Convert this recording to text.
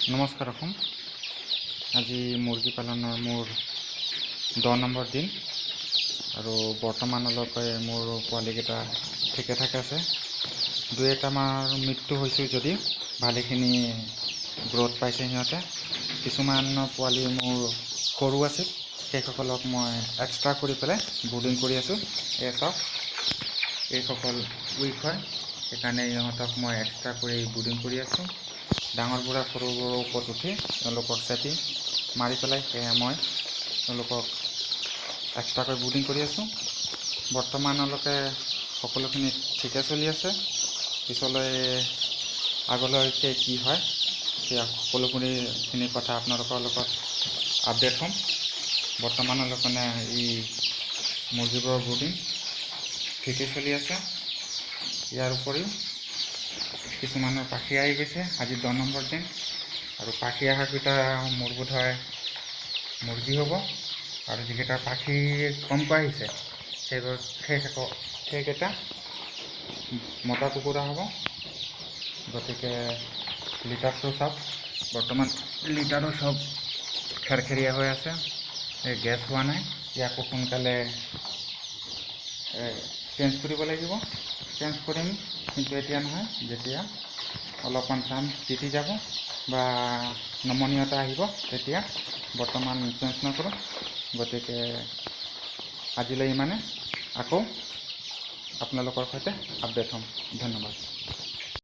নমস্কাৰ অসম। আজি মুৰ্গী পালনৰ মোৰ 10 নম্বৰ দিন আৰু বৰ্তমানলৈকে মোৰ পোৱালিকেইটা ঠিকে ঠাকে আছে। দুই এটামাৰ মৃত্যু হৈছে যদি ভালেখিনি গ্ৰথ পাইছে সিহঁতে। কিছুমান পোৱালি মোৰ সৰু আছিল, সেইসকলক মই এক্সট্ৰা কৰি পেলাই ব্ৰুডিং কৰি আছোঁ। এই চাওক, এইসকল উইক হয়, সেইকাৰণে ইহঁতক মই এক্সট্ৰা কৰি ব্ৰুডিং কৰি আছোঁ। ডাঙৰবোৰে সৰুবোৰৰ ওপৰত উঠি তেওঁলোকক চেপি মাৰি পেলাই সেয়া মই তেওঁলোকক এক্সট্ৰাকৈ ব্ৰুডিং কৰি আছোঁ। বৰ্তমানলৈকে সকলোখিনি ঠিকে চলি আছে। পিছলৈ আগলৈকে কি হয় সেয়া সকলোখিনি কথা আপোনালোকৰ লগত আপডেট হ'ম। বৰ্তমানলৈকে এই মুৰ্গীবোৰৰ ব্ৰুডিং ঠিকেই চলি আছে। ইয়াৰ উপৰিও কিছুমানৰ পাখি আহি গৈছে। আজি 10 নম্বৰ দিন আৰু পাখি অহাকেইটা মোৰ বোধ হয় মুৰ্গী হ'ব, আৰু যিকেইটা পাখি কমকৈ আহিছে সেইকেইটা মতা কুকুৰা হ'ব। গতিকে লিটাৰটো চাওক, বৰ্তমান লিটাৰো চব খেৰখেৰীয়া হৈ আছে, এই গেছ হোৱা নাই। ইয়াকো সোনকালে চেঞ্জ কৰিব লাগিব। চেঞ্জ কৰিম, কিন্তু এতিয়া নহয়, যেতিয়া অলপমান চাম তিতি যাব বা নমনীয়তা আহিব তেতিয়া। বৰ্তমান চেঞ্জ নকৰোঁ। গতিকে আজিলৈ ইমানে। আকৌ আপোনালোকৰ সৈতে আপডেট হ'ম। ধন্যবাদ।